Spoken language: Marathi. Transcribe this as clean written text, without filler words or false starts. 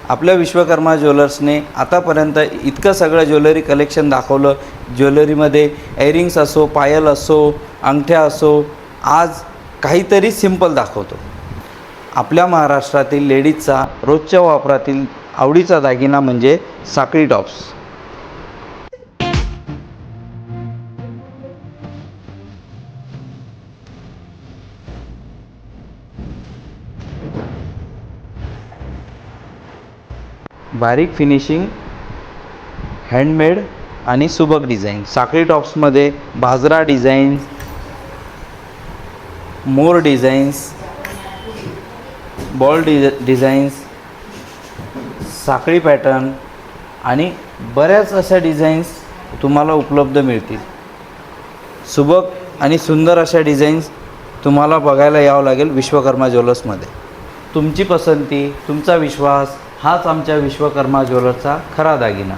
आपल्या विश्वकर्मा ज्वेलर्सने आतापर्यंत इतकं सगळं ज्वेलरी कलेक्शन दाखवलं. ज्वेलरीमध्ये एअरिंग्स असो, पायल असो, अंगठ्या असो, आज काहीतरी सिंपल दाखवतो. आपल्या महाराष्ट्रातील लेडीजचा रोजच्या वापरातील आवडीचा दागिना म्हणजे साखळी टॉप्स. बारीक फिनिशिंग, हँडमेड आणि सुबक डिझाईन. साखळी टॉप्समध्ये बाजरा डिझाईन्स, मोर डिझाईन्स, बॉल डिझाईन्स, साखळी पॅटर्न आणि बऱ्याच अशा डिझाईन्स तुम्हाला उपलब्ध मिळतील. सुबक आणि सुंदर अशा डिझाईन्स तुम्हाला बघायला यावं लागेल विश्वकर्मा ज्वेलर्समध्ये. तुमची पसंती, तुमचा विश्वास हाच आमच्या विश्वकर्मा ज्वेलर्सचा खरा दागिना.